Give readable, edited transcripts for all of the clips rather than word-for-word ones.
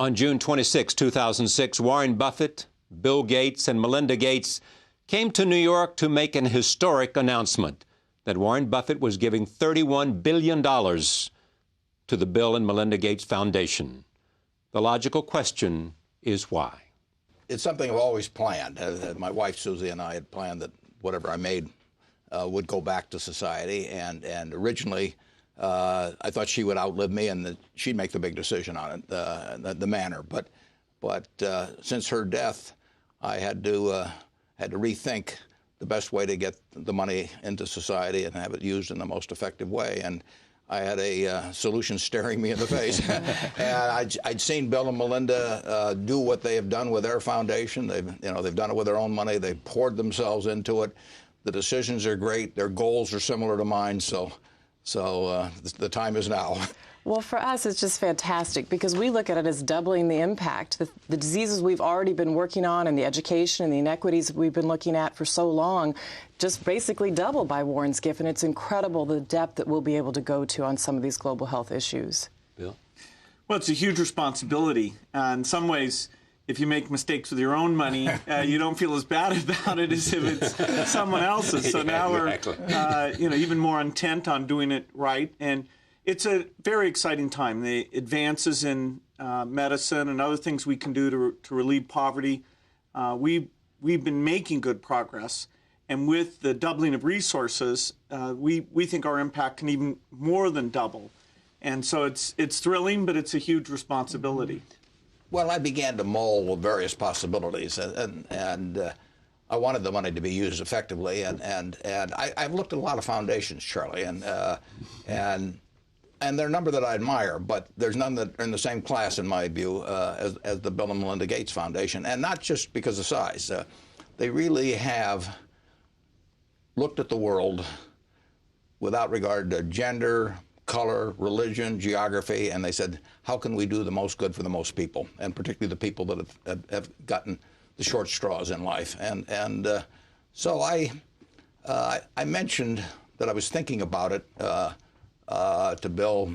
On June 26, 2006, Warren Buffett, Bill Gates, and Melinda Gates came to New York to make an historic announcement that Warren Buffett was giving $31 billion to the Bill and Melinda Gates Foundation. The logical question is why? It's something I've always planned. My wife Susie and I had planned that whatever I made would go back to society. And originally, I thought she would outlive me and that she'd make the big decision on it, the manner. But since her death, I had to rethink the best way to get the money into society and have it used in the most effective way. And I had a solution staring me in the face. And I'd seen Bill and Melinda do what they have done with their foundation. They've done it with their own money. They poured themselves into it. The decisions are great. Their goals are similar to mine. So the time is now. Well, for us, it's just fantastic because we look at it as doubling the impact. The diseases we've already been working on and the education and the inequities we've been looking at for so long just basically doubled by Warren's gift, and it's incredible the depth that we'll be able to go to on some of these global health issues. Bill? Well, it's a huge responsibility. In some ways, if you make mistakes with your own money, you don't feel as bad about it as if it's someone else's. So now we're even more intent on doing it right. And it's a very exciting time. The advances in medicine and other things we can do to relieve poverty, we've been making good progress. And with the doubling of resources, we think our impact can even more than double. And so it's thrilling, but it's a huge responsibility. Well, I began to mull various possibilities, and I wanted the money to be used effectively. And I've looked at a lot of foundations, Charlie, and there are a number that I admire, but there's none that are in the same class, in my view, as the Bill and Melinda Gates Foundation, and not just because of size. They really have looked at the world without regard to gender, color, religion, geography, and they said, how can we do the most good for the most people, and particularly the people that have gotten the short straws in life. And so I mentioned that I was thinking about it to Bill,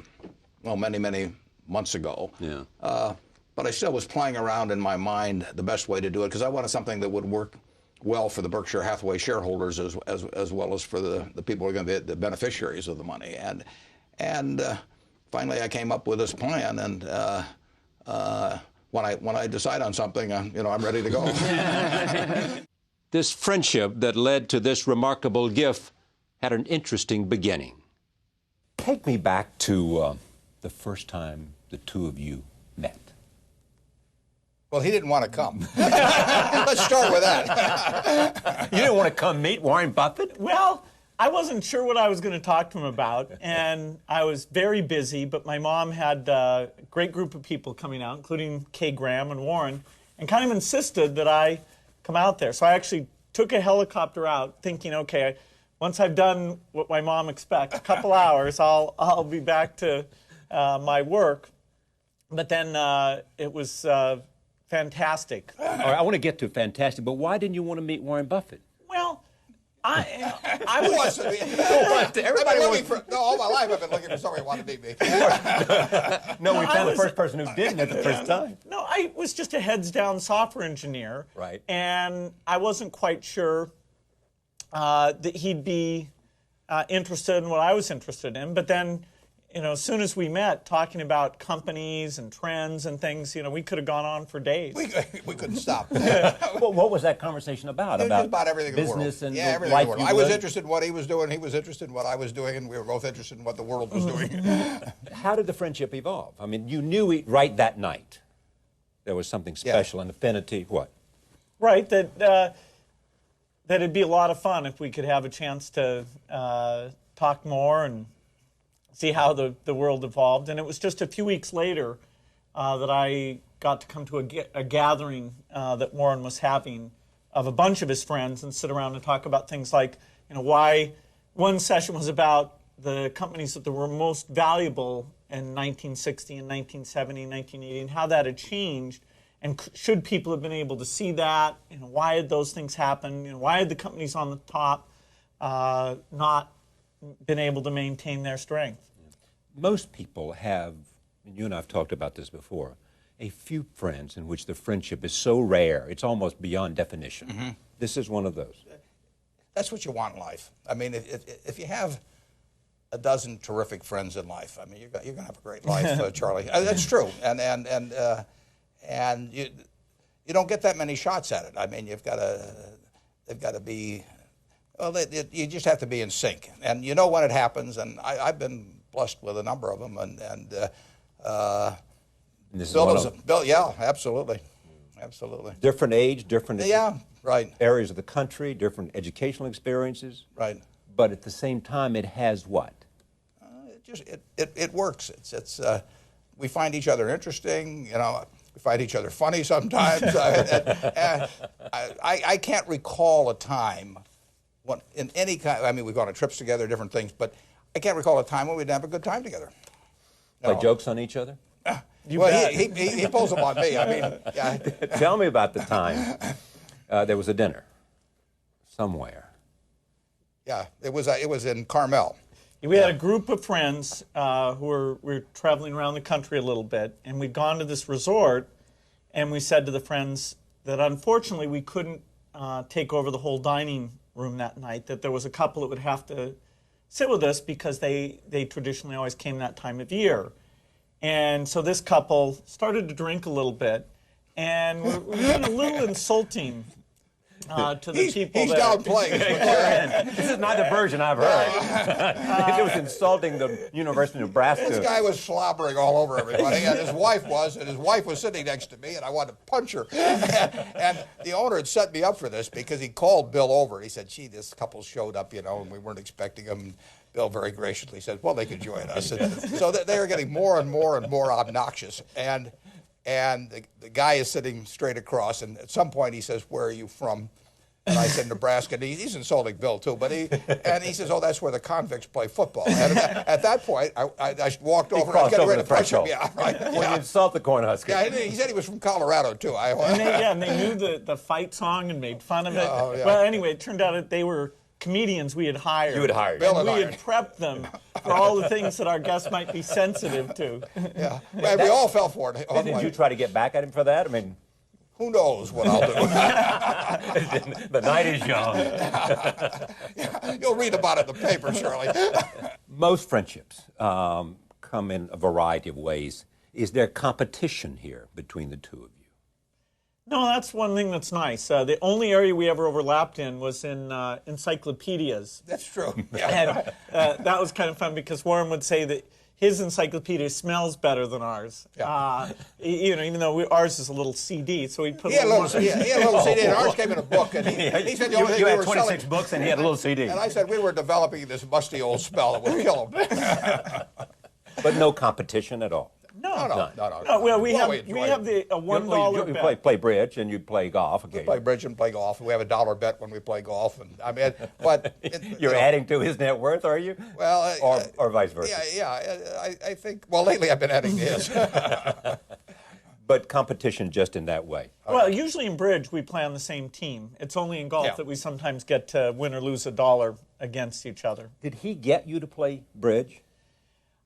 many months ago. Yeah. But I still was playing around in my mind the best way to do it because I wanted something that would work well for the Berkshire Hathaway shareholders as well as for the people who are going to be the beneficiaries of the money. And finally, I came up with this plan. And when I decide on something, I'm ready to go. This friendship that led to this remarkable gift had an interesting beginning. Take me back to the first time the two of you met. Well, he didn't want to come. Let's start with that. You didn't want to come meet Warren Buffett? Well, I wasn't sure what I was going to talk to him about, and I was very busy, but my mom had a great group of people coming out, including Kay Graham and Warren, and kind of insisted that I come out there. So I actually took a helicopter out thinking, okay, once I've done what my mom expects, a couple hours, I'll be back to my work. But then it was fantastic. All right, I want to get to fantastic, but why didn't you want to meet Warren Buffett? Well, I Who wants to meet? Everybody looking for. No, all my life I've been looking for somebody who wanted to meet me. No, we found the first person who didn't at the first time. No, I was just a heads-down software engineer. Right. And I wasn't quite sure that he'd be interested in what I was interested in. But then, as soon as we met, talking about companies and trends and things, we could have gone on for days. We couldn't stop. Well, what was that conversation about? About everything business in the world. And everything life in the world. I was interested in what he was doing. He was interested in what I was doing, and we were both interested in what the world was doing. How did the friendship evolve? I mean, you knew right that night there was something special, an affinity. What? Right. That it'd be a lot of fun if we could have a chance to talk more and see how the world evolved. And it was just a few weeks later that I got to come to a gathering that Warren was having of a bunch of his friends and sit around and talk about things like, why one session was about the companies that were most valuable in 1960 and 1970 and 1980 and how that had changed. And should people have been able to see that? Why had those things happen? Why had the companies on the top not been able to maintain their strength? Most people have, and you and I have talked about this before, a few friends in which the friendship is so rare, it's almost beyond definition. This is one of those. That's what you want in life. I mean, if you have a dozen terrific friends in life, I mean, you're going to have a great life, Charlie. That's true. And you don't get that many shots at it. I mean, they've got to be, well, you just have to be in sync. And you know when it happens, and I've been blessed with a number of them. And Bill, yeah, absolutely. Absolutely. Different age, different right. areas of the country, different educational experiences. Right. But at the same time, it has what? It works. We find each other interesting. You know, we find each other funny sometimes. I can't recall a time when, in any kind. I mean, we've gone on trips together, different things, but I can't recall a time when we didn't have a good time together. Play jokes on each other? Well, he pulls them on me. I mean, yeah. Tell me about the time there was a dinner somewhere. Yeah, it was in Carmel. We had a group of friends who were traveling around the country a little bit, and we'd gone to this resort, and we said to the friends that unfortunately we couldn't take over the whole dining room that night, that there was a couple that would have to sit with us because they traditionally always came that time of year. And so this couple started to drink a little bit, and we're being a little insulting to the people. He's that downplaying. This is not the version I've heard. It was insulting the University of Nebraska. This guy was slobbering all over everybody, and his wife was sitting next to me, and I wanted to punch her. And the owner had set me up for this because he called Bill over. He said, "Gee, this couple showed up, you know, and we weren't expecting them." Bill very graciously said, "Well, they could join us." And so they were getting more and more and more obnoxious. And the guy is sitting straight across, and at some point he says, "Where are you from?" And I said, "Nebraska." And he's insulting Bill too, but he says, "Oh, that's where the convicts play football." And at that point, I walked over. Crossed and I was over ready the to punch him. threshold. Yeah, right. When you insult the Cornhusker. Yeah, he said he was from Colorado too. And they knew the fight song and made fun of it. Oh, yeah. Well, anyway, it turned out that they were comedians we had hired. You had hired. Bill And and we I. had prepped them for all the things that our guests might be sensitive to. Yeah, and we all fell for it. Did you try to get back at him for that? I mean, who knows what I'll do? the night is young. Yeah, you'll read about it in the paper, Shirley. Most friendships come in a variety of ways. Is there competition here between the two of you? No, that's one thing that's nice. The only area we ever overlapped in was in encyclopedias. That's true. Yeah. And that was kind of fun because Warren would say that his encyclopedia smells better than ours. Yeah. Even though ours is a little CD, so he'd put He had a little more. CD, and ours came in a book, and he said the only thing you we had were 26 selling, books and he had a little CD. and I said we were developing this musty old smell that would kill him. But no competition at all. No. Well, we have enjoy a $1 You bet. play bridge and you play golf occasionally. play bridge and play golf. We have a $1 bet when we play golf, and I mean, but You're adding to his net worth, are you? well, or vice versa. I think. Well, lately I've been adding to his. But competition just in that way. Well, usually in bridge we play on the same team. It's only in golf that we sometimes get to win or lose $1 against each other. Did he get you to play bridge?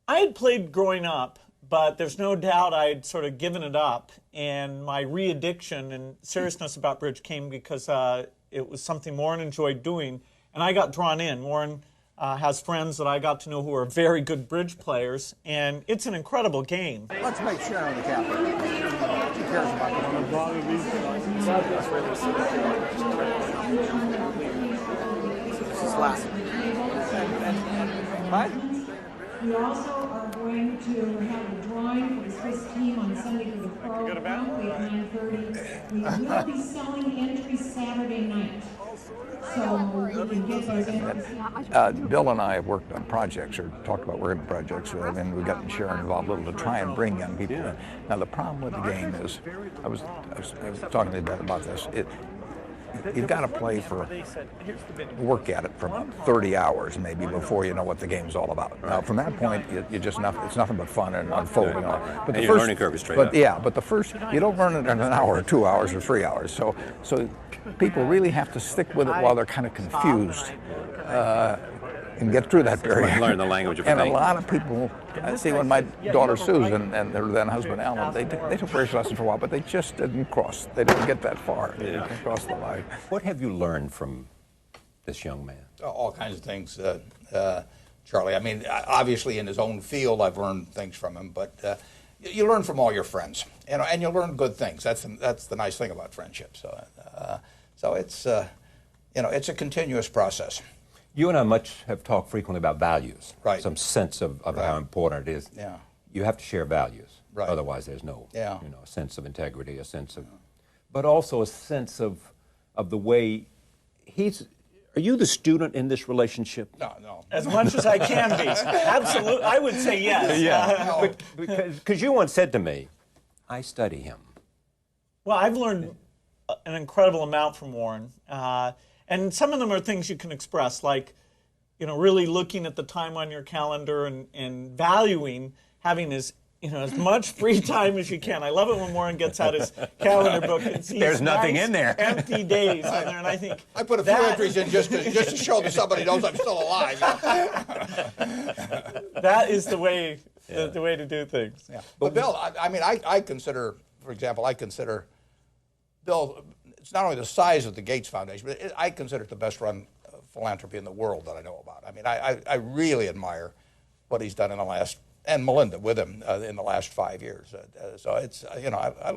I had played growing up, but there's no doubt I'd sort of given it up, and my re-addiction and seriousness about bridge came because it was something Warren enjoyed doing, and I got drawn in. Warren has friends that I got to know who are very good bridge players, and it's an incredible game. Let's make Sharon the captain. She cares about This is last. What? We also are going to have a drawing for the Swiss team on Sunday for the Pro Athlete 9:30. We will be selling entries Saturday night. So we can get those entries. Bill and I have worked on projects, or talked about working on projects, and we've gotten Sharon involved a little to try and bring young people in. Now the problem with the game is, I was talking to Dad about this. You've got to play work at it for about 30 hours maybe before you know what the game's all about. Now from that point, it's nothing but fun and unfolding. But the your learning curve is straight up. Yeah, but the first, you don't learn it in an hour or 2 hours or 3 hours. So people really have to stick with it while they're kind of confused. can get through that period. Learn the language of And a thinking. lot of people, I see when my daughter Susan and her then husband Alan, they took various lessons for a while, but they just didn't cross. They didn't get that far. They didn't cross the line. What have you learned from this young man? All kinds of things, Charlie. I mean, obviously in his own field, I've learned things from him, but you learn from all your friends, and you learn good things. That's the nice thing about friendship. So it's it's a continuous process. You and I have talked frequently about values, Right. Some sense of how important it is. Yeah. You have to share values, Right. Otherwise there's no, Yeah. a sense of integrity, a sense of, but also a sense of the way he's. Are you the student in this relationship? No. As much as I can be. Absolutely. I would say yes. Yeah. Because you once said to me, I study him. Well, I've learned an incredible amount from Warren. And some of them are things you can express, like, really looking at the time on your calendar and valuing having as much free time as you can. I love it when Warren gets out his calendar book and sees There's nothing nice in there. empty days in there, and I think I put a few entries in just to show that somebody knows I'm still alive. That is the way the way to do things. Yeah. But Bill, I consider, for example, Bill, it's not only the size of the Gates Foundation, but I consider it the best run philanthropy in the world that I know about. I mean, I really admire what he's done in the last, and Melinda with him in the last 5 years. So it's,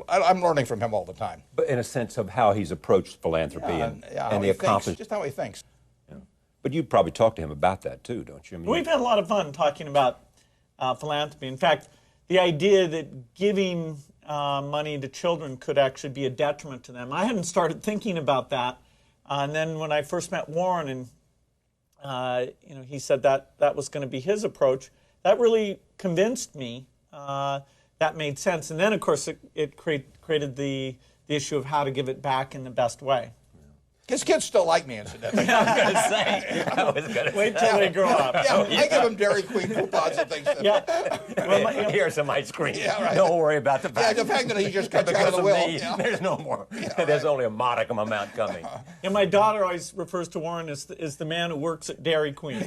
I'm learning from him all the time. But in a sense of how he's approached philanthropy and the accomplishment. Just how he thinks. Yeah. But you'd probably talk to him about that too, don't you? I mean, We've had a lot of fun talking about philanthropy. In fact, the idea that giving money to children could actually be a detriment to them. I hadn't started thinking about that. And then when I first met Warren and he said that was going to be his approach, that really convinced me. That made sense. And then, of course, it created the issue of how to give it back in the best way. His kids still like me, incidentally. I was going to say. Wait till they grow up. Yeah, I give them Dairy Queen coupons and things. Yeah. Well, Here's some ice cream. Yeah, right. Don't worry about the fact. Yeah, the fact that he just cut you out of the Because will. me, Yeah. there's no more. There's only a modicum amount coming. And my daughter always refers to Warren as the man who works at Dairy Queen.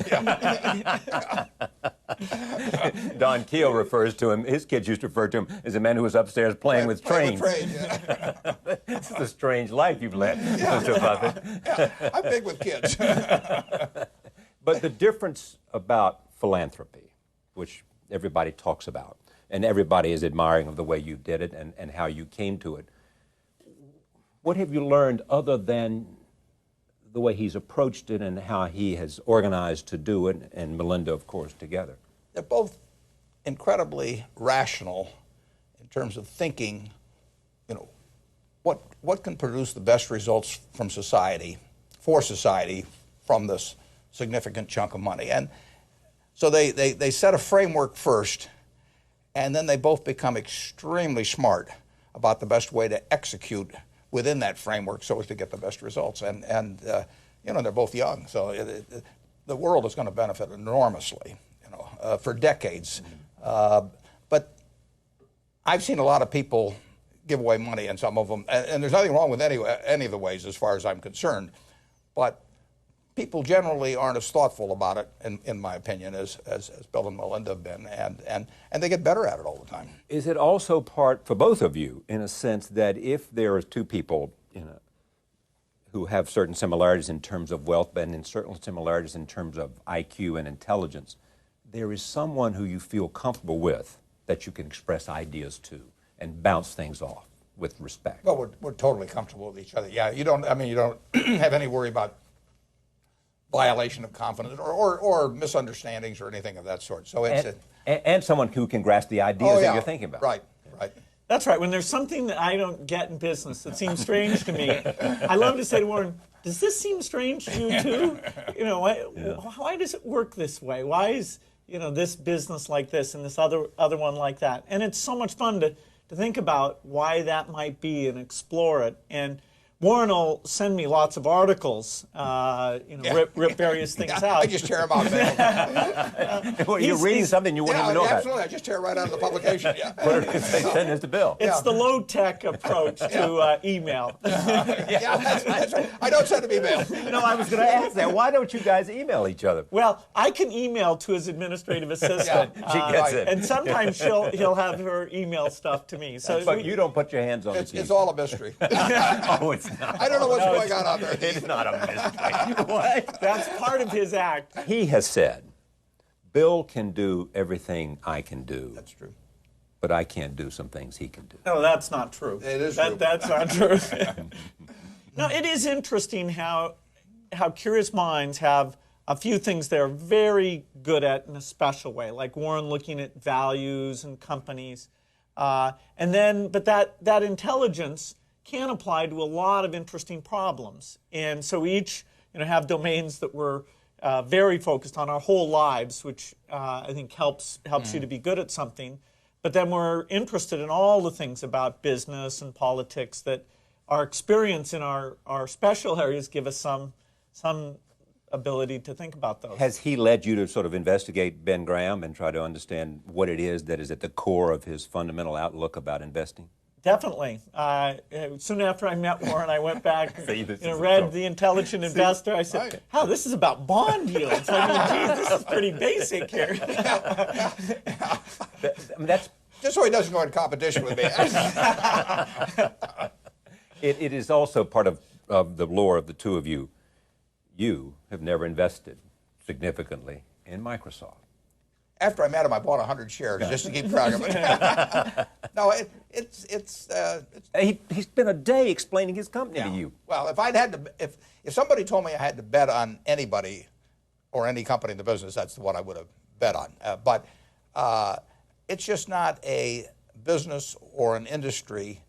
Don Keel refers to him, his kids used to refer to him as a man who was upstairs playing with trains. Yeah. It's a strange life you've led, Mr. Buffett. Yeah, I'm big with kids. But the difference about philanthropy, which everybody talks about, and everybody is admiring of the way you did it and how you came to it, what have you learned other than the way he's approached it and how he has organized to do it, and Melinda, of course, together? They're both incredibly rational in terms of thinking, what can produce the best results from society, for society, from this significant chunk of money. And so they set a framework first, and then they both become extremely smart about the best way to execute within that framework so as to get the best results. And they're both young, so the world is going to benefit enormously, for decades. But I've seen a lot of people give away money, and some of them, and there's nothing wrong with any of the ways as far as I'm concerned, but people generally aren't as thoughtful about it, in my opinion, as Bill and Melinda have been, and they get better at it all the time. Is it also part, for both of you, in a sense that if there are two people who have certain similarities in terms of wealth, but in certain similarities in terms of IQ and intelligence, there is someone who you feel comfortable with that you can express ideas to and bounce things off with respect? Well, we're totally comfortable with each other. Yeah, you don't have any worry about violation of confidence or misunderstandings or anything of that sort. So it's and someone who can grasp the ideas that you're thinking about. Right. That's right. When there's something that I don't get in business that seems strange to me, I love to say to Warren, does this seem strange to you too? Why does it work this way? Why is this business like this and this other one like that? And it's so much fun to think about why that might be and explore it. And Warren will send me lots of articles, rip various things out. I just tear them out. Well, you're reading something you wouldn't even know about. Absolutely. I just tear right out of the publication. Yeah. They send this to Bill. It's the low-tech approach to email. That's right. I don't send him email. No, I was going to ask that. Why don't you guys email each other? Well, I can email to his administrative assistant. She gets it. And sometimes he'll have her email stuff to me. So But you don't put your hands on the keys. It's all a mystery. Oh, it's not. I don't know what's going on out there. It's not a mystery. What? that's part of his act. He has said, Bill can do everything I can do. That's true. But I can't do some things he can do. No, that's not true. It is true. That's not true. No, it is interesting how curious minds have a few things they're very good at in a special way, like Warren looking at values and companies. But that intelligence can apply to a lot of interesting problems. And so each have domains that we're very focused on our whole lives, which I think helps you to be good at something. But then we're interested in all the things about business and politics that our experience in our special areas give us some ability to think about those. Has he led you to sort of investigate Ben Graham and try to understand what it is that is at the core of his fundamental outlook about investing? Definitely. Soon after I met Warren, I went back and read The Intelligent Investor. I said, this is about bond yields. I mean, geez, this is pretty basic here. That's Just so he doesn't go in competition with me. it is also part of the lore of the two of you. You have never invested significantly in Microsoft. After I met him, I bought 100 shares just to keep track of it. No, He spent a day explaining his company to you. Well, if somebody told me I had to bet on anybody or any company in the business, that's what I would have bet on. But it's just not a business or an industry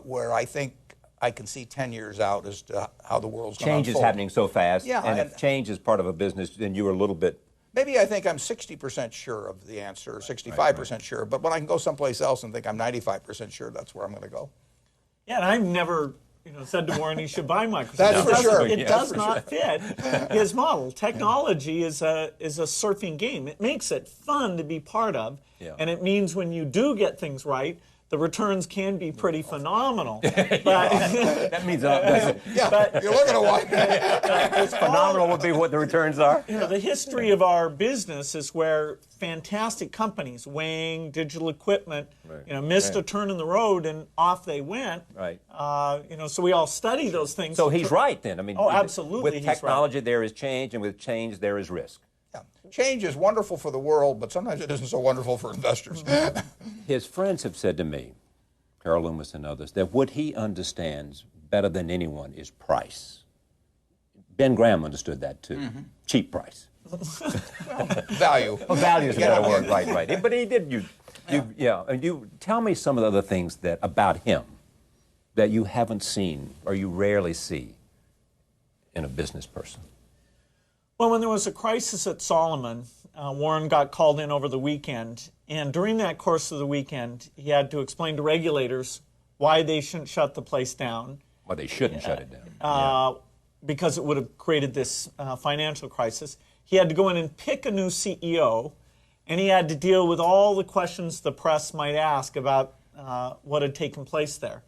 where I think I can see 10 years out as to how the world's going to unfold. Change is happening so fast, Yeah, and if change is part of a business, then you are a little bit... Maybe I think I'm 60% sure of the answer, or 65% sure, but when I can go someplace else and think I'm 95% sure, that's where I'm going to go. Yeah, and I've never said to Warren he should buy Microsoft. That's for sure. It does not fit his model. Technology is a surfing game. It makes it fun to be part of, and it means when you do get things right, the returns can be pretty phenomenal. That means Yeah, you're looking at one. phenomenal would be what the returns are. The history of our business is where fantastic companies, weighing digital equipment, missed a turn in the road and off they went. Right. So we all study those things. So he's right then. I mean, absolutely. With technology, there is change, and with change, there is risk. Yeah. Change is wonderful for the world, but sometimes it isn't so wonderful for investors. His friends have said to me, Carol Loomis and others, that what he understands better than anyone is price. Ben Graham understood that too. Cheap price. Value. Oh, value is a better word, right. But he did. You tell me some of the other things about him that you haven't seen or you rarely see in a business person. Well, when there was a crisis at Solomon, Warren got called in over the weekend, and during that course of the weekend, he had to explain to regulators why they shouldn't shut the place down. Well, they shouldn't shut it down. Because it would have created this financial crisis. He had to go in and pick a new CEO, and he had to deal with all the questions the press might ask about what had taken place there.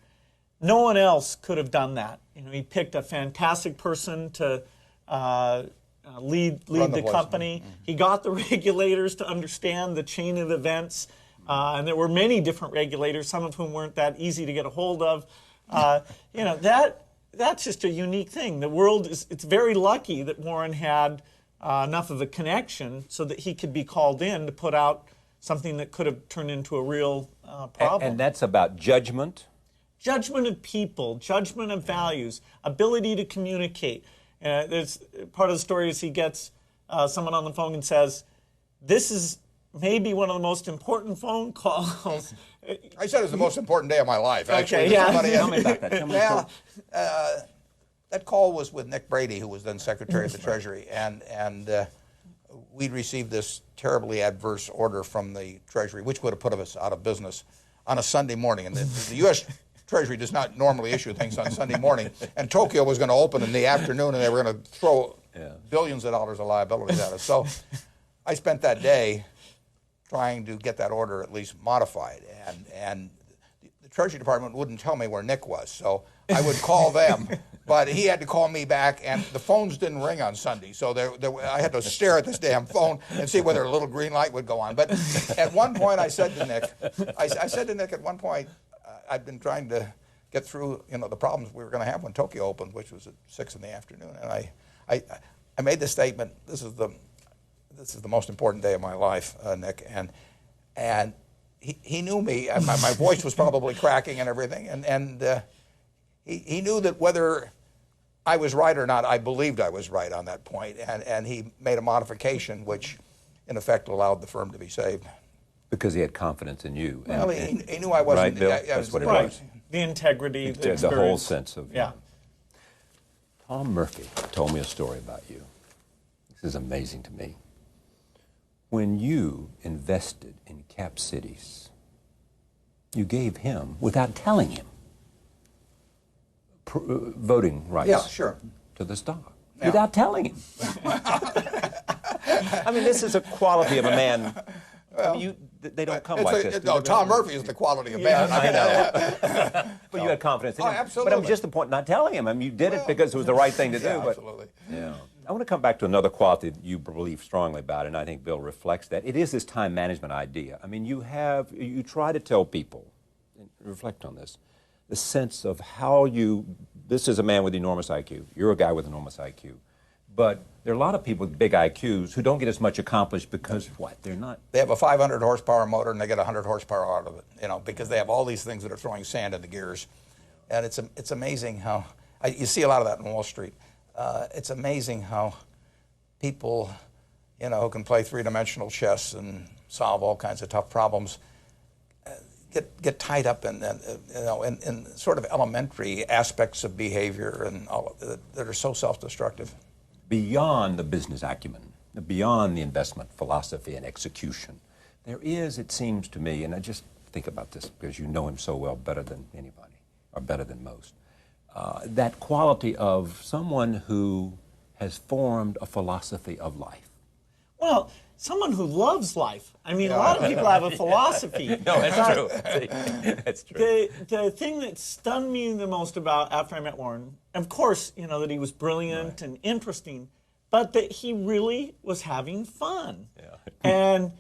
No one else could have done that. He picked a fantastic person to lead the company. He got the regulators to understand the chain of events, and there were many different regulators, some of whom weren't that easy to get a hold of. That's just a unique thing. The world it's very lucky that Warren had enough of a connection so that he could be called in to put out something that could have turned into a real problem. And that's about judgment? Judgment of people, judgment of values, ability to communicate. There's part of the story is he gets someone on the phone and says, "This is maybe one of the most important phone calls." I said it was the most important day of my life, actually. Okay, yeah. Tell me about that. That call was with Nick Brady, who was then Secretary of the Treasury, and we'd received this terribly adverse order from the Treasury, which would have put us out of business on a Sunday morning. And the Treasury does not normally issue things on Sunday morning, and Tokyo was going to open in the afternoon, and they were going to throw billions of dollars of liabilities at us. So I spent that day trying to get that order at least modified, and the Treasury Department wouldn't tell me where Nick was, so I would call them, but he had to call me back, and the phones didn't ring on Sunday, so I had to stare at this damn phone and see whether a little green light would go on. But at one point I said to Nick, at one point, I'd been trying to get through, the problems we were going to have when Tokyo opened, which was at 6 in the afternoon, and I made the statement, this is the most important day of my life, Nick, and he knew me. My voice was probably cracking and everything, and he knew that whether I was right or not, I believed I was right on that point, and he made a modification which, in effect, allowed the firm to be saved. Because he had confidence in you. Well, he knew I wasn't. Right, Bill? That's what it was. The integrity, The whole sense of... Yeah. Tom Murphy told me a story about you. This is amazing to me. When you invested in Cap Cities, you gave him, without telling him, voting rights to the stock. Yeah. Without telling him. I mean, this is a quality of a man. Well, I mean, they don't come like this. No, Tom Murphy is the quality of man. I know. But you had confidence in him. Absolutely. But it was just the point not telling him. I mean, you did it because it was the right thing to do. Yeah, but, absolutely. Yeah. I want to come back to another quality that you believe strongly about, and I think Bill reflects that. It is this time management idea. I mean, you try to tell people, and reflect on this, the sense of how this is a man with enormous IQ. You're a guy with enormous IQ. But there are a lot of people with big IQs who don't get as much accomplished because what? They're not. They have a 500 horsepower motor and they get 100 horsepower out of it, because they have all these things that are throwing sand in the gears. And it's amazing how, you see a lot of that in Wall Street. It's amazing how people, who can play three-dimensional chess and solve all kinds of tough problems, get tied up in sort of elementary aspects of behavior and all that are so self-destructive. Beyond the business acumen, beyond the investment philosophy and execution, there is, it seems to me, and I just think about this because you know him so well, better than anybody, or better than most, that quality of someone who has formed a philosophy of life. Well, someone who loves life. I mean, a lot of people have a philosophy. No, that's true. That's true. The thing that stunned me the most about after I met Warren, of course, that he was brilliant and interesting, but that he really was having fun. Yeah. And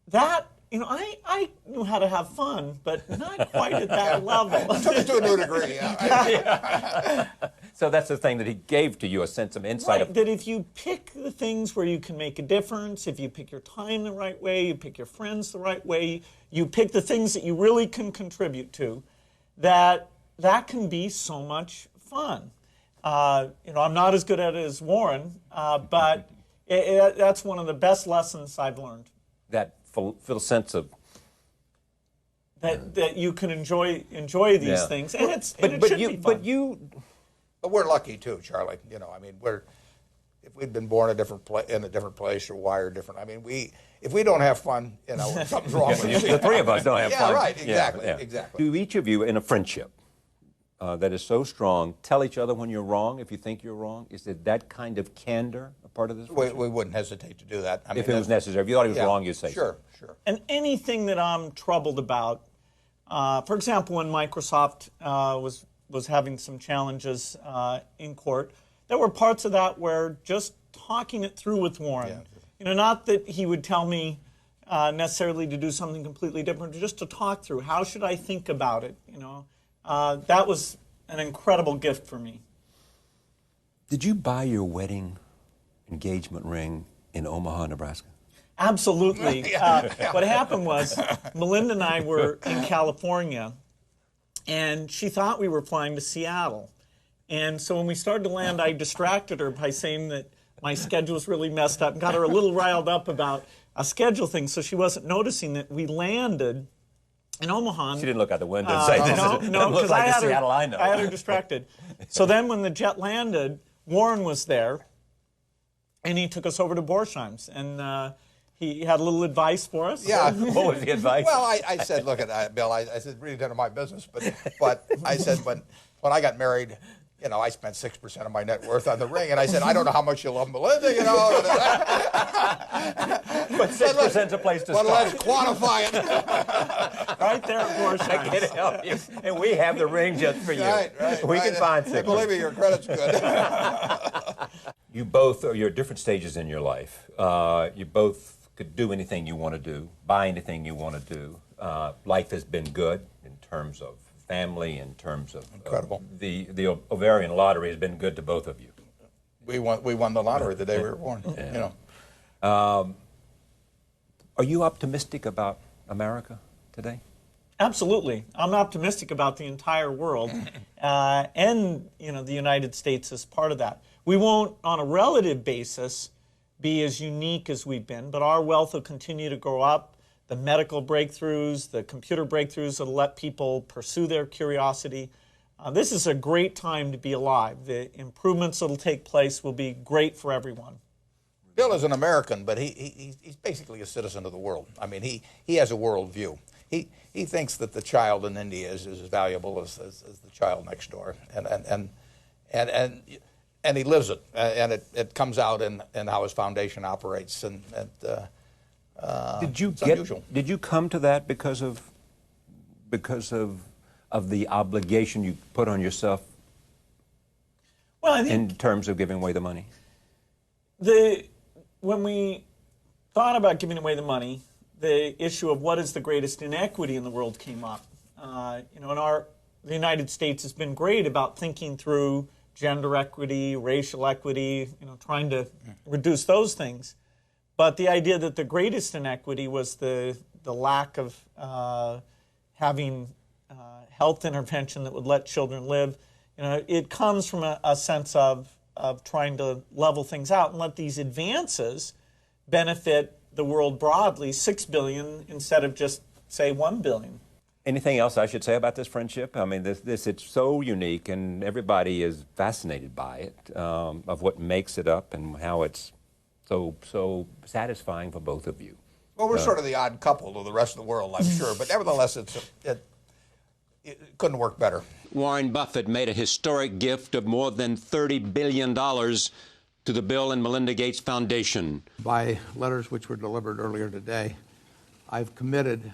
that, I knew how to have fun, but not quite at that level. To a new degree, yeah. So that's the thing that he gave to you, a sense of insight. Right, that if you pick the things where you can make a difference, if you pick your time the right way, you pick your friends the right way, you pick the things that you really can contribute to, that can be so much fun. I'm not as good at it as Warren, but that's one of the best lessons I've learned. That sense of that you can enjoy these things, and it should be fun. But we're lucky too, Charlie. I mean, if we'd been born in a different place or wired different. I mean, if we don't have fun, something's wrong with us. The three of us don't have fun. Yeah, right. Exactly. Yeah. Exactly. Do each of you in a friendship that is so strong tell each other when you're wrong if you think you're wrong? Is it that kind of candor a part of this? We wouldn't hesitate to do that. I mean, if it was necessary, if you thought he was wrong, you'd say sure. And anything that I'm troubled about, for example, when Microsoft was having some challenges in court, there were parts of that where just talking it through with Warren, not that he would tell me necessarily to do something completely different, but just to talk through how should I think about it. That was an incredible gift for me. Did you buy your wedding engagement ring in Omaha, Nebraska? Absolutely. What happened was Melinda and I were in California, and she thought we were flying to Seattle. And so when we started to land, I distracted her by saying that my schedule was really messed up and got her a little riled up about a schedule thing, so she wasn't noticing that we landed in Omaha. She didn't look out the window and say, no, because like the Seattle I know. I had her distracted. So then when the jet landed, Warren was there, and he took us over to Borsheim's. And he had a little advice for us. Yeah. What was the advice? Well, I said, look at Bill. I said, really none of my business, but I said when I got married, you know, I spent 6% of my net worth on the ring, and I said, I don't know how much you love Melinda, you know. But 6%'s a place to but start. let's quantify it. Right there at Warsaw. I can help you, and we have the ring just for you. Right. We can find 6%. Believe me, your credit's good. You both you're at different stages in your life. You both could do anything you want to do, buy anything you want to do. Life has been good in terms of family, in terms of Incredible. The ovarian lottery has been good to both of you. We won the lottery the day we were born. Yeah. You know. Are you optimistic about America today? Absolutely. I'm optimistic about the entire world, and the United States as part of that. We won't, on a relative basis, be as unique as we've been, but our wealth will continue to grow up. The medical breakthroughs, the computer breakthroughs that will let people pursue their curiosity. This is a great time to be alive. The improvements that will take place will be great for everyone. Bill is an American, but he's basically a citizen of the world. I mean, he has a world view. He thinks that the child in India is as valuable as the child next door, and he lives it, and it comes out in how his foundation operates, Did you it's unusual. Did you come to that because of the obligation you put on yourself? Well, I think in terms of giving away the money. When we thought about giving away the money, the issue of what is the greatest inequity in the world came up. The United States has been great about thinking through gender equity, racial equity, trying to reduce those things. But the idea that the greatest inequity was the lack of having health intervention that would let children live, it comes from a sense of trying to level things out and let these advances benefit the world broadly, 6 billion instead of just, say, 1 billion. Anything else I should say about this friendship? I mean, it's so unique, and everybody is fascinated by it, of what makes it up and how it's so satisfying for both of you. Well, we're sort of the odd couple to the rest of the world, I'm sure, but nevertheless, it couldn't work better. Warren Buffett made a historic gift of more than $30 billion to the Bill and Melinda Gates Foundation. By letters which were delivered earlier today, I've committed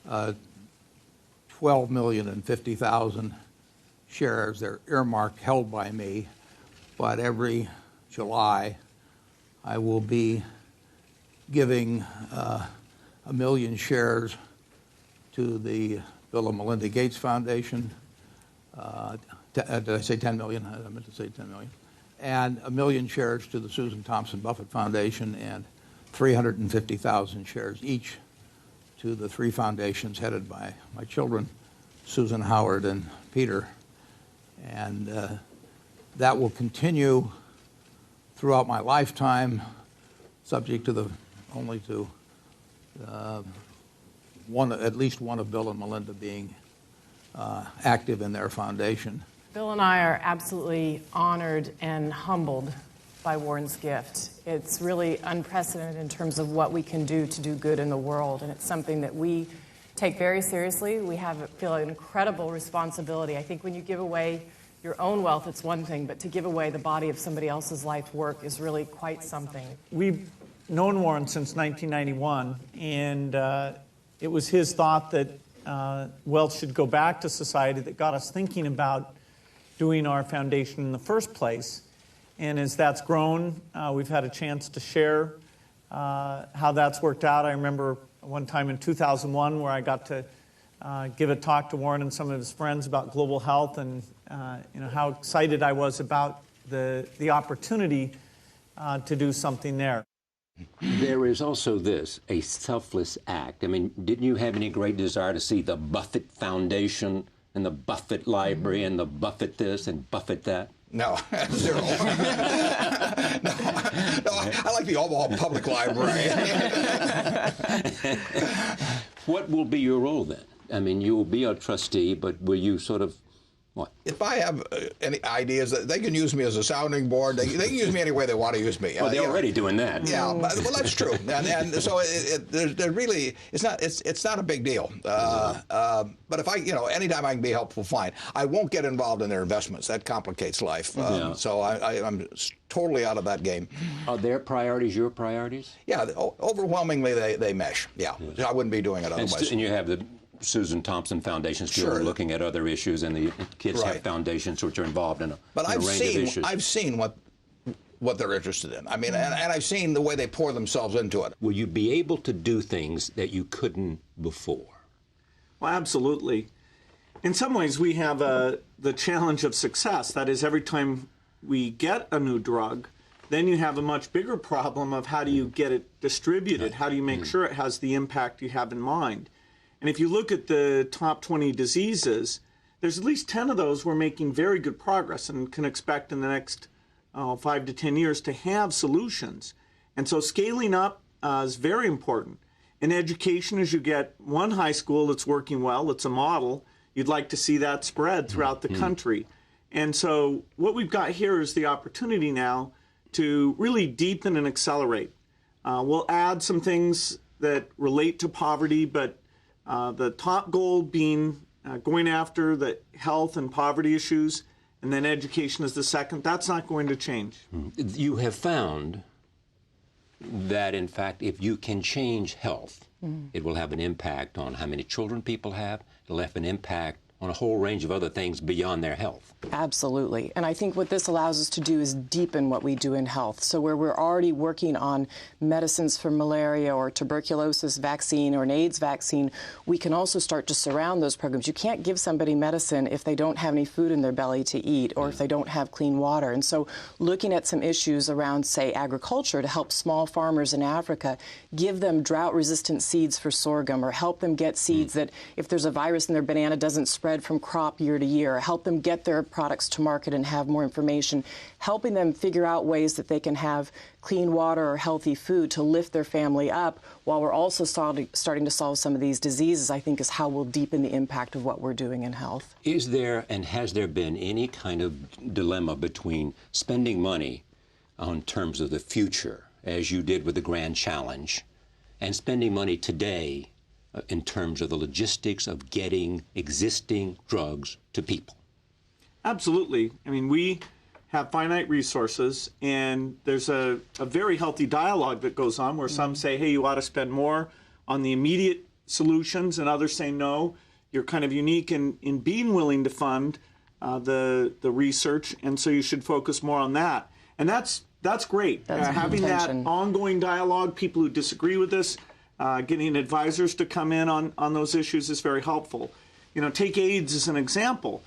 12,050,000 shares. They're earmarked, held by me, but every July I will be giving 1 million shares to the Bill and Melinda Gates Foundation. Did I say 10 million? I meant to say 10 million. And 1 million shares to the Susan Thompson Buffett Foundation, and 350,000 shares each to the 3 foundations headed by my children, Susan, Howard, and Peter. And that will continue throughout my lifetime, subject to at least one of Bill and Melinda being active in their foundation. Bill and I are absolutely honored and humbled by Warren's gift. It's really unprecedented in terms of what we can do to do good in the world, and it's something that we take very seriously. We feel an incredible responsibility. I think when you give away your own wealth, it's one thing, but to give away the body of somebody else's life work is really quite something. We've known Warren since 1991, and it was his thought that wealth should go back to society that got us thinking about doing our foundation in the first place. And as that's grown, we've had a chance to share how that's worked out. I remember one time in 2001 where I got to give a talk to Warren and some of his friends about global health, and how excited I was about the opportunity to do something there. There is also this, a selfless act. I mean, didn't you have any great desire to see the Buffett Foundation and the Buffett Library and the Buffett this and Buffett that? No, zero. No, I like the Omaha Public Library. What will be your role then? I mean, you will be a trustee, but will you sort of What? If I have any ideas, they can use me as a sounding board. They can use me any way they want to use me. Well, they're already doing that. Yeah, well, that's true, and so there really it's not a big deal. But if anytime I can be helpful, fine. I won't get involved in their investments. That complicates life. So I'm totally out of that game. Are their priorities your priorities? Yeah, overwhelmingly they mesh. Yeah, I wouldn't be doing it otherwise. And you have the Susan Thompson Foundation still looking at other issues, and the kids have foundations which are involved in a range of issues. I've seen what they're interested in. I mean, and I've seen the way they pour themselves into it. Will you be able to do things that you couldn't before? Well, absolutely. In some ways, we have the challenge of success. That is, every time we get a new drug, then you have a much bigger problem of how do you get it distributed? How do you make sure it has the impact you have in mind? And if you look at the top 20 diseases, there's at least 10 of those we're making very good progress and can expect in the next 5 to 10 years to have solutions. And so scaling up is very important. In education, as you get one high school that's working well, it's a model, you'd like to see that spread throughout the country. And so what we've got here is the opportunity now to really deepen and accelerate. We'll add some things that relate to poverty, but the top goal being going after the health and poverty issues, and then education is the second. That's not going to change. You have found that, in fact, if you can change health, it will have an impact on how many children people have. It'll have an impact on a whole range of other things beyond their health. Absolutely. And I think what this allows us to do is deepen what we do in health. So where we're already working on medicines for malaria or tuberculosis vaccine or an AIDS vaccine, we can also start to surround those programs. You can't give somebody medicine if they don't have any food in their belly to eat or if they don't have clean water. And so looking at some issues around, say, agriculture to help small farmers in Africa, give them drought-resistant seeds for sorghum or help them get seeds that if there's a virus in their banana doesn't spread from crop year to year, help them get their products to market and have more information, helping them figure out ways that they can have clean water or healthy food to lift their family up while we're also starting to solve some of these diseases, I think is how we'll deepen the impact of what we're doing in health. Is there and has there been any kind of dilemma between spending money on terms of the future, as you did with the Grand Challenge, and spending money today in terms of the logistics of getting existing drugs to people? Absolutely. I mean, we have finite resources, and there's a very healthy dialogue that goes on where some say, hey, you ought to spend more on the immediate solutions, and others say, no, you're kind of unique in being willing to fund the research, and so you should focus more on that. And that's great. Having that ongoing dialogue, people who disagree with this, getting advisors to come in on those issues is very helpful. You know, take AIDS as an example.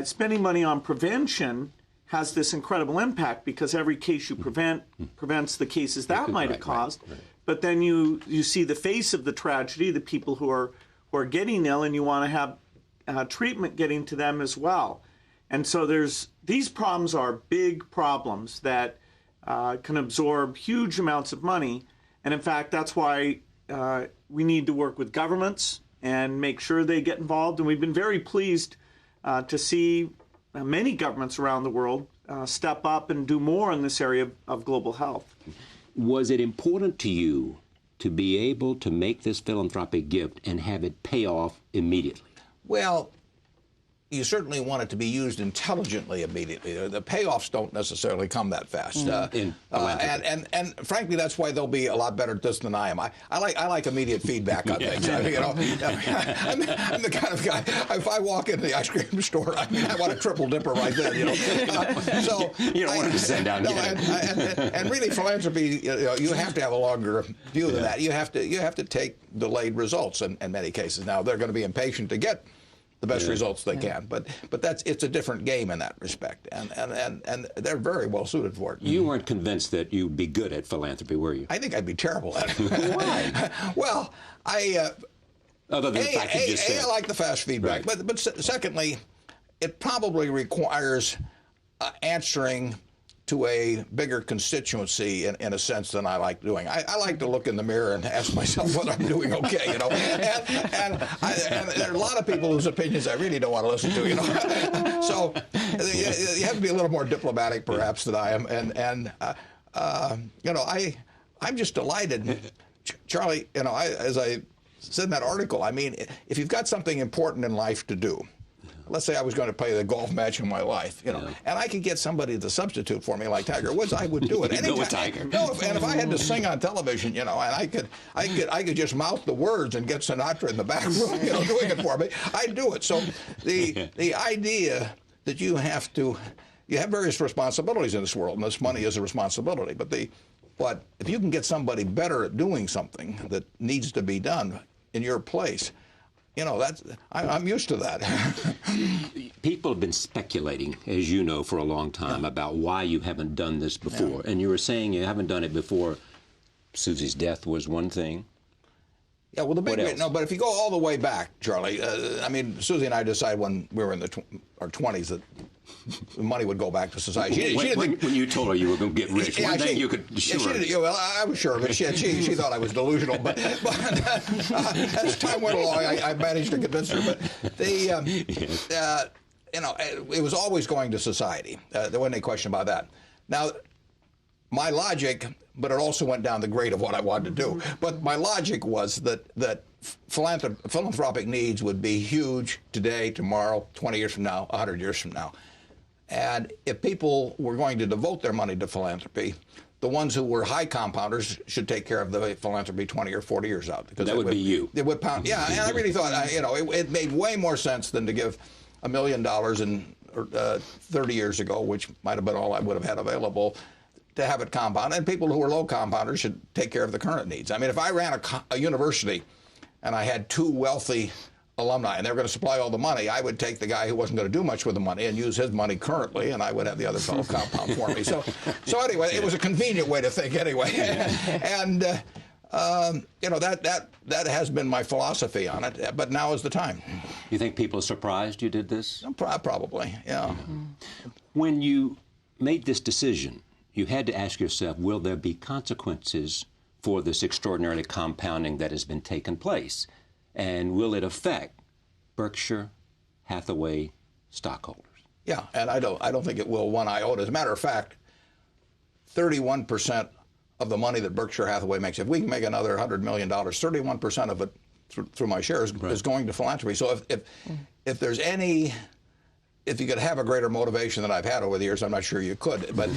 Spending money on prevention has this incredible impact because every case you prevents the cases that might have caused. Right. But then you see the face of the tragedy, the people who are getting ill, and you want to have treatment getting to them as well. And so these problems are big problems that can absorb huge amounts of money. And in fact, that's why we need to work with governments and make sure they get involved. And we've been very pleased to see many governments around the world step up and do more in this area of global health. Was it important to you to be able to make this philanthropic gift and have it pay off immediately? Well, you certainly want it to be used intelligently immediately. The payoffs don't necessarily come that fast. And frankly, that's why they'll be a lot better at this than I am. I like immediate feedback on things. I'm the kind of guy, if I walk into the ice cream store, I want a triple dipper right there. So you don't want to send down. And really, philanthropy, you have to have a longer view than that. You have to take delayed results in many cases. Now they're going to be impatient to get the best results they can, but it's a different game in that respect, and they're very well suited for it. You weren't convinced that you'd be good at philanthropy, were you? I think I'd be terrible at it. Why? Well, other than the fact you just said. I like the fast feedback, but secondly, it probably requires answering to a bigger constituency in a sense than I like doing. I like to look in the mirror and ask myself whether I'm doing okay, you know. And there are a lot of people whose opinions I really don't want to listen to, you know. So you have to be a little more diplomatic, perhaps, than I am. And you know, I'm just delighted, Charlie. You know, as I said in that article, I mean, if you've got something important in life to do. Let's say I was going to play the golf match of my life, you know, and I could get somebody to substitute for me like Tiger Woods, I would do it. Go with Tiger. No, and if I had to sing on television, you know, and I could just mouth the words and get Sinatra in the back room, you know, doing it for me, I'd do it. So the idea that you have various responsibilities in this world, and this money is a responsibility, but if you can get somebody better at doing something that needs to be done in your place, you know, I'm used to that. People have been speculating, as you know, for a long time about why you haven't done this before. And you were saying you haven't done it before. Susie's death was one thing. Yeah, well, but if you go all the way back, Charlie, I mean, Susie and I decided when we were in our 20s that the money would go back to society. When you told her you were going to get rich, one thing you could sure. Well, I was sure of it. She thought I was delusional, but as time went along, I managed to convince her. But you know, it was always going to society. There wasn't any question about that. Now, my logic, but it also went down the grade of what I wanted to do. But my logic was that philanthropic needs would be huge today, tomorrow, 20 years from now, 100 years from now. And if people were going to devote their money to philanthropy, the ones who were high compounders should take care of the philanthropy 20 or 40 years out. Because that would be you. It would pound. Yeah, and I really thought, you know, it made way more sense than to give $1 million 30 years ago, which might have been all I would have had available, to have it compound. And people who are low compounders should take care of the current needs. I mean, if I ran a university and I had 2 wealthy alumni and they were going to supply all the money, I would take the guy who wasn't going to do much with the money and use his money currently, and I would have the other fellow compound for me. So anyway, it was a convenient way to think anyway. And you know, that has been my philosophy on it, but now is the time. You think people are surprised you did this? Probably, yeah. When you made this decision, you had to ask yourself, will there be consequences for this extraordinary compounding that has been taking place? And will it affect Berkshire Hathaway stockholders? Yeah, and I don't think it will one iota. As a matter of fact, 31% of the money that Berkshire Hathaway makes, if we can make another $100 million, 31% of it through my shares is going to philanthropy. So if there's if you could have a greater motivation than I've had over the years, I'm not sure you could, but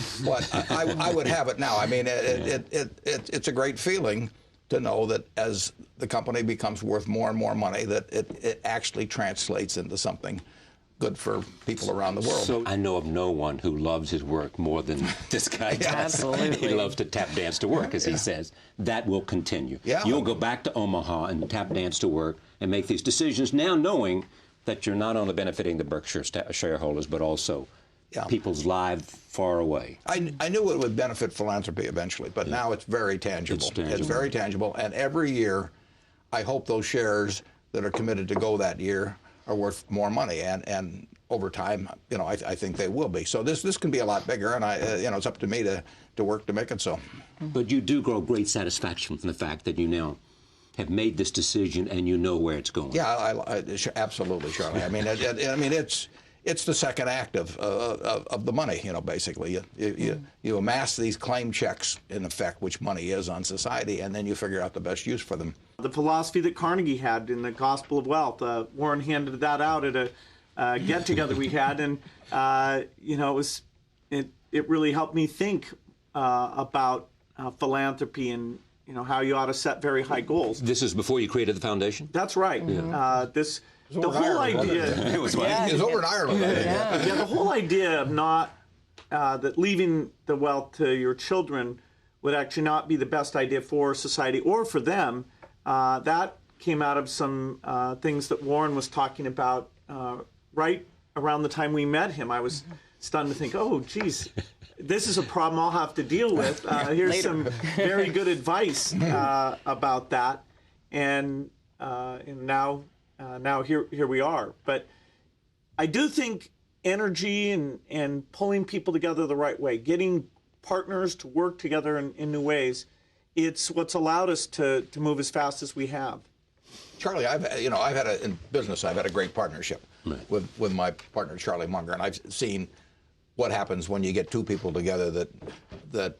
I would have it now. I mean, it's a great feeling to know that as the company becomes worth more and more money, that it actually translates into something good for people around the world. So I know of no one who loves his work more than this guy does. Absolutely. He loves to tap dance to work, as he says. That will continue. Yeah. You'll go back to Omaha and tap dance to work and make these decisions now knowing that you're not only benefiting the Berkshire shareholders, but also people's lives far away. I knew it would benefit philanthropy eventually, but now it's very tangible. It's very tangible, and every year I hope those shares that are committed to go that year are worth more money, and over time, you know, I think they will be. So this can be a lot bigger, and you know, it's up to me to work to make it so. But you do grow great satisfaction from the fact that you now have made this decision and you know where it's going. Yeah, absolutely, Charlie. I mean, it's the second act of the money. You know, basically, you amass these claim checks, in effect, which money is on society, and then you figure out the best use for them. The philosophy that Carnegie had in the Gospel of Wealth, Warren handed that out at a get-together we had, and you know, it really helped me think about philanthropy and, you know, how you ought to set very high goals. This is before you created the foundation? That's right. Yeah. The whole idea. It was over in Ireland. Yeah, the whole idea of not that leaving the wealth to your children would actually not be the best idea for society or for them. That came out of some things that Warren was talking about right around the time we met him. I was stunned to think, oh, geez, this is a problem I'll have to deal with. Here's some very good advice about that, and now here we are. But I do think energy and pulling people together the right way, getting partners to work together in new ways. It's what's allowed us to move as fast as we have. Charlie, in business, I've had a great partnership with my partner, Charlie Munger, and I've seen what happens when you get two people together that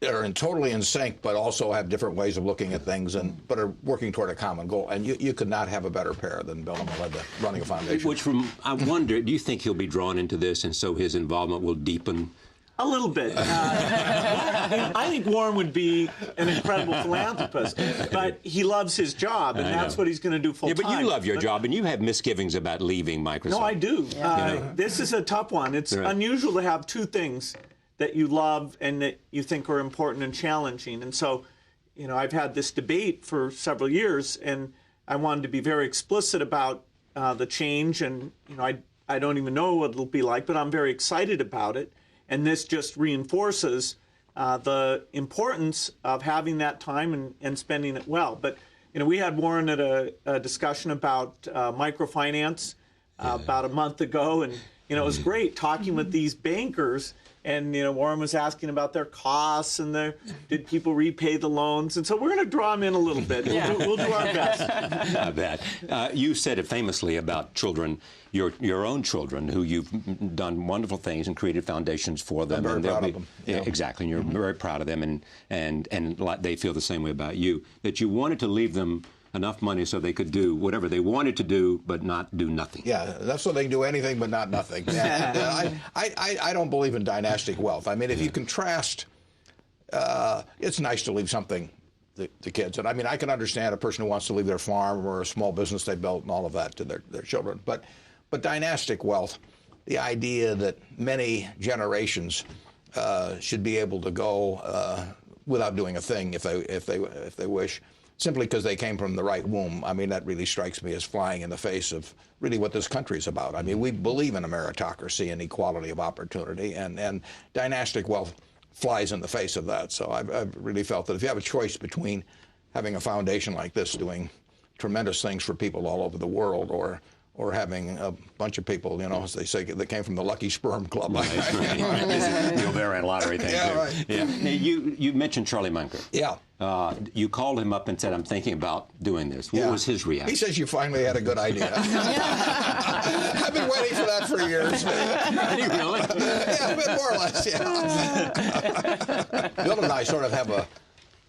are totally in sync, but also have different ways of looking at things, but are working toward a common goal. And you could not have a better pair than Bill and Melinda running a foundation. I wonder, do you think he'll be drawn into this, and so his involvement will deepen? A little bit. I think Warren would be an incredible philanthropist, but he loves his job, and that's what he's going to do full time. Yeah, but you love your job, and you have misgivings about leaving Microsoft. No, I do. This is a tough one. It's unusual to have two things that you love and that you think are important and challenging. And so, I've had this debate for several years, and I wanted to be very explicit about the change. And I don't even know what it'll be like, but I'm very excited about it. And this just reinforces the importance of having that time and spending it well. But we had Warren at a discussion about microfinance about a month ago, and it was great talking with these bankers. And Warren was asking about their costs and did people repay the loans, and so we're going to draw them in a little bit. We'll do our best. I bet. You said it famously about children, your own children, who you've done wonderful things and created foundations for them. I'm very proud of them. Yeah, exactly. And you're very proud of them, and they feel the same way about you. That you wanted to leave them enough money so they could do whatever they wanted to do, but not do nothing. Yeah, that's so they can do anything but not nothing. And, I don't believe in dynastic wealth. I mean, if you contrast, it's nice to leave something to kids. And I mean, I can understand a person who wants to leave their farm or a small business they built and all of that to their children. But dynastic wealth, the idea that many generations should be able to go without doing a thing if they wish, simply because they came from the right womb. I mean, that really strikes me as flying in the face of really what this country is about. I mean, we believe in a meritocracy and equality of opportunity, and dynastic wealth flies in the face of that. So I've really felt that if you have a choice between having a foundation like this doing tremendous things for people all over the world, or having a bunch of people, as they say, that came from the Lucky Sperm Club. Right. The ovarian lottery thing, yeah, too. Right. Yeah. Now, you mentioned Charlie Munger. Yeah. You called him up and said, I'm thinking about doing this. What was his reaction? He says you finally had a good idea. I've been waiting for that for years. Did he really? Yeah, a bit more or less, yeah. Bill and I sort of have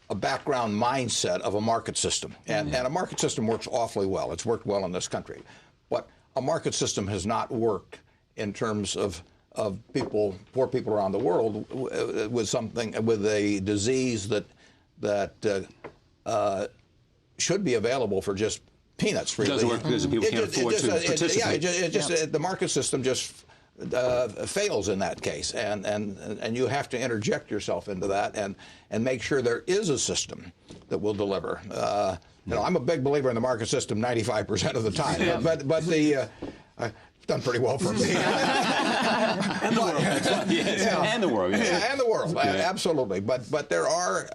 a background mindset of a market system. And a market system works awfully well. It's worked well in this country. But a market system has not worked in terms of poor people around the world with a disease that should be available for just peanuts. Really. It doesn't work because people can't afford to participate. The market system just fails in that case, and you have to interject yourself into that and make sure there is a system that will deliver. I'm a big believer in the market system 95% of the time, but it's done pretty well for me. And the world. And the world. Yes. Yeah, and the world. Absolutely. But there are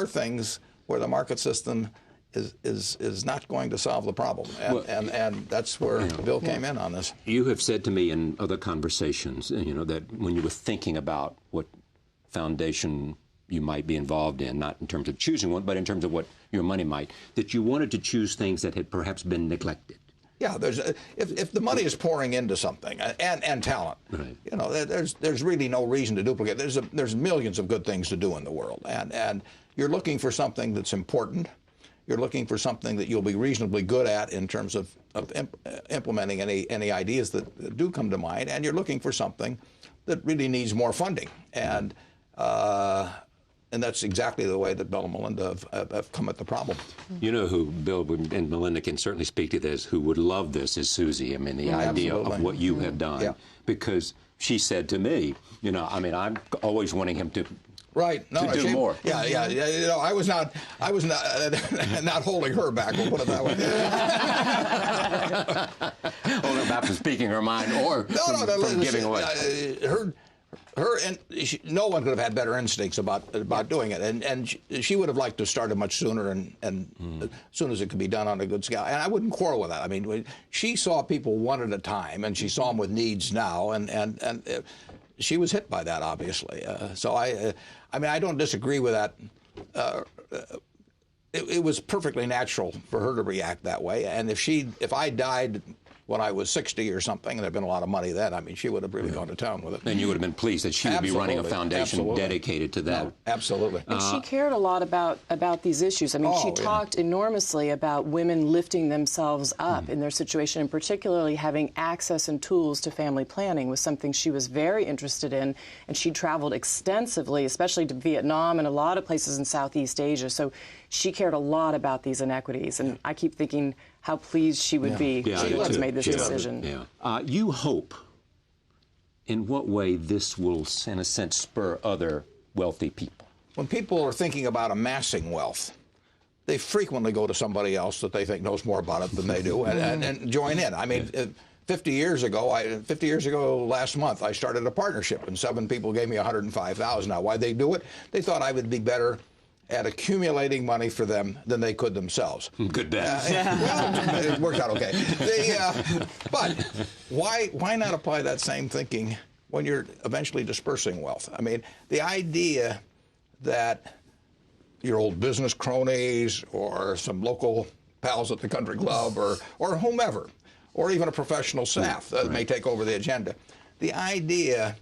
things where the market system is not going to solve the problem, and that's where Bill came in on this. You have said to me in other conversations, that when you were thinking about what foundation you might be involved in, not in terms of choosing one, but in terms of what your money might, that you wanted to choose things that had perhaps been neglected. Yeah, if the money is pouring into something and talent, right. There's really no reason to duplicate. There's millions of good things to do in the world, and you're looking for something that's important. You're looking for something that you'll be reasonably good at in terms of implementing any ideas that do come to mind, and you're looking for something that really needs more funding, and that's exactly the way that Bill and Melinda have come at the problem. You know who Bill and Melinda can certainly speak to this, who would love this, is Susie. I mean, the idea of what you have done. Because she said to me, I'm always wanting him to do more. Yeah. I was not not holding her back. We'll put it that way. Holding her back from speaking her mind or from giving away. no one could have had better instincts about doing it, and she would have liked to start it much sooner and as soon as it could be done on a good scale. And I wouldn't quarrel with that. I mean, she saw people one at a time, and she saw them with needs now, and she was hit by that, obviously. So I mean, I don't disagree with that. It was perfectly natural for her to react that way, and if I died when I was 60 or something, and there'd been a lot of money then, I mean, she would have really gone to town with it. And you would have been pleased that she would be running a foundation dedicated to that. No, absolutely. And she cared a lot about these issues. I mean, she talked enormously about women lifting themselves up in their situation, and particularly having access and tools to family planning was something she was very interested in. And she traveled extensively, especially to Vietnam and a lot of places in Southeast Asia. So she cared a lot about these inequities. And I keep thinking how pleased she would be she has made this decision. Yeah. You hope, in what way this will, in a sense, spur other wealthy people? When people are thinking about amassing wealth, they frequently go to somebody else that they think knows more about it than they do and join in. I mean, 50 years ago last month, I started a partnership, and 7 people gave me $105,000. Now, why'd they do it? They thought I would be better at accumulating money for them than they could themselves. Good bet. Well, it worked out okay. But why not apply that same thinking when you're eventually dispersing wealth? I mean, the idea that your old business cronies or some local pals at the country club or whomever, or even a professional staff that may take over the agenda, the idea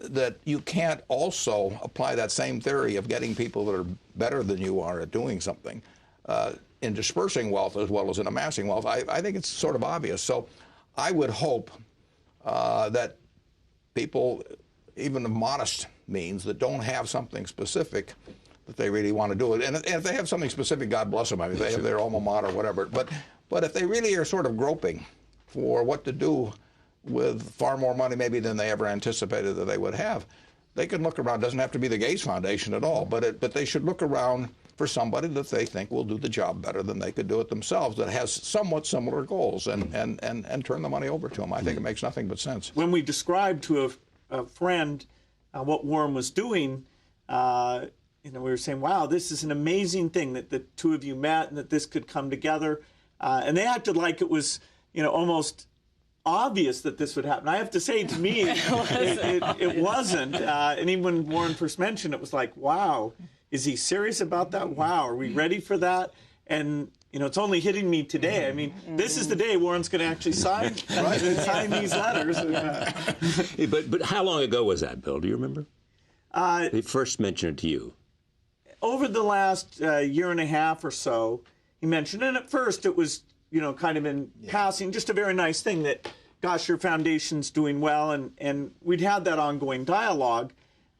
that you can't also apply that same theory of getting people that are better than you are at doing something in dispersing wealth as well as in amassing wealth. I think it's sort of obvious. So I would hope that people, even of modest means, that don't have something specific that they really want to do it. And if they have something specific, God bless them. I mean, if they have their alma mater or whatever. But if they really are sort of groping for what to do with far more money maybe than they ever anticipated that they would have, they can look around. It doesn't have to be the Gates Foundation at all, but they should look around for somebody that they think will do the job better than they could do it themselves, that has somewhat similar goals, and turn the money over to them. I think it makes nothing but sense. When we described to a friend what Warren was doing, we were saying, wow, this is an amazing thing that the two of you met and that this could come together. And they acted like it was, almost obvious that this would happen. I have to say, to me, it wasn't. And even when Warren first mentioned it, was like, wow, is he serious about that? Wow, are we ready for that? And it's only hitting me today. I mean, this is the day Warren's going to actually sign these letters. But how long ago was that, Bill? Do you remember? They first mentioned it to you. Over the last year and a half or so, he mentioned it. And at first it was, kind of in passing, just a very nice thing that, gosh, your foundation's doing well. And we'd had that ongoing dialogue.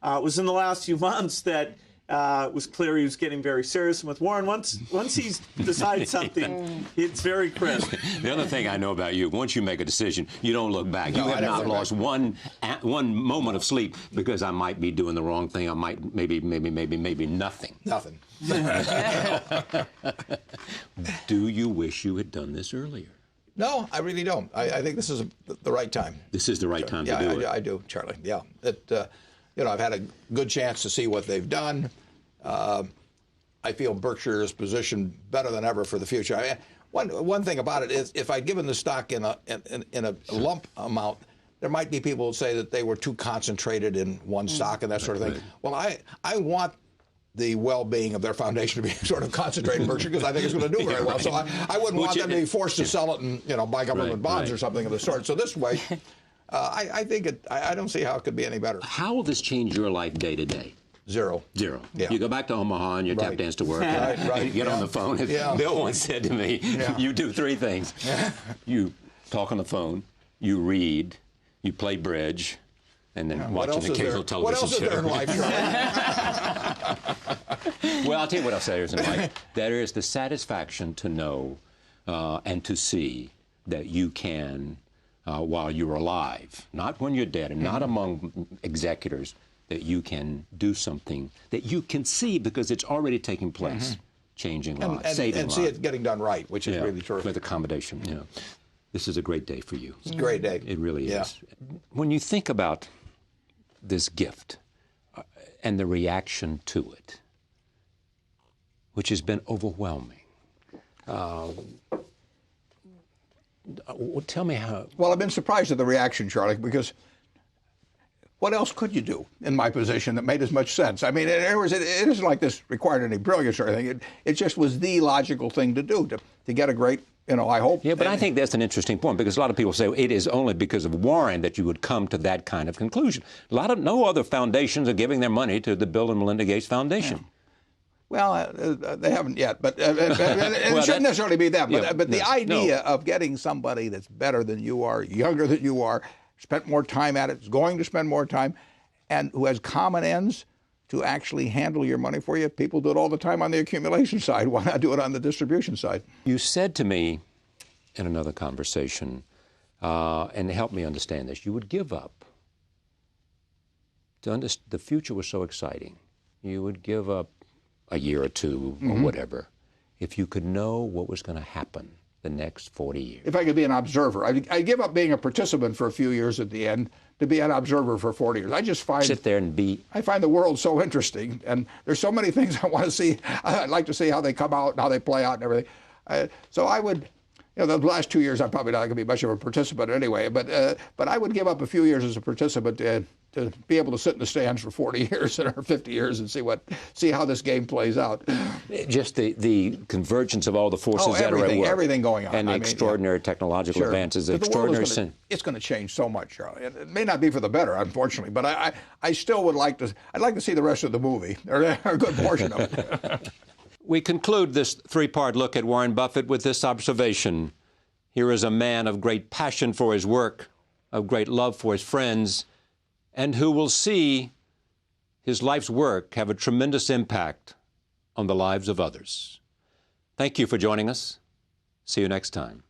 It was in the last few months that it was clear he was getting very serious. And with Warren, once he decides something, it's very crisp. The other thing I know about you, once you make a decision, you don't look back. You have not lost one moment of sleep because I might be doing the wrong thing. I might maybe nothing. Nothing. Do you wish you had done this earlier? No, I really don't. I think this is the right time. This is the right time to do it. I do, Charlie. Yeah. I've had a good chance to see what they've done. I feel Berkshire is positioned better than ever for the future. I mean, one thing about it is, if I'd given the stock in a lump amount, there might be people who say that they were too concentrated in one stock and that sort of thing. Well, I want the well-being of their foundation to be sort of concentrated in Berkshire, because I think it's going to do very well. So I wouldn't want them to be forced to sell it and buy government bonds or something of the sort. So this way, I think I don't see how it could be any better. How will this change your life day to day? Zero. Yeah. You go back to Omaha and you tap dance to work. Right. You get on the phone. Bill once said to me, you do 3 things. You talk on the phone, you read, you play bridge, and then watch an occasional television show. What else is there in life, Charlie? Well, I'll tell you what else there is in life. There is the satisfaction to know and to see that you can, while you're alive, not when you're dead, and not among executors, that you can do something that you can see because it's already taking place, changing lives, saving lives. And see it getting done right, which is really terrific. With accommodation, This is a great day for you. It's a great day. It really is. When you think about this gift and the reaction to it, which has been overwhelming. Tell me how. Well, I've been surprised at the reaction, Charlie, because what else could you do in my position that made as much sense? I mean, it isn't like this required any brilliance or anything. It just was the logical thing to do to get a great, I hope. Yeah, but I think that's an interesting point, because a lot of people say it is only because of Warren that you would come to that kind of conclusion. No other foundations are giving their money to the Bill and Melinda Gates Foundation. Yeah. Well, they haven't yet, but it shouldn't necessarily be that. But the idea of getting somebody that's better than you are, younger than you are, spent more time at it, is going to spend more time, and who has common ends to actually handle your money for you. People do it all the time on the accumulation side. Why not do it on the distribution side? You said to me in another conversation, and help me understand this, you would give up. The future was so exciting. You would give up a year or two or whatever if you could know what was going to happen the next 40 years. If I could be an observer, I'd give up being a participant for a few years at the end to be an observer for 40 years. I just find sit there and be. I find the world so interesting, and there's so many things I want to see. I'd like to see how they come out and how they play out and everything. So I would, the last 2 years I'm probably not going to be much of a participant anyway. But I would give up a few years as a participant to be able to sit in the stands for 40 years or 50 years and see how this game plays out. Just the convergence of all the forces that are at work. Everything going on. And the extraordinary technological advances, the extraordinary... It's going to change so much, Charlie. It may not be for the better, unfortunately, but I still would like to... I'd like to see the rest of the movie, or a good portion of it. We conclude this three-part look at Warren Buffett with this observation. Here is a man of great passion for his work, of great love for his friends, and who will see his life's work have a tremendous impact on the lives of others. Thank you for joining us. See you next time.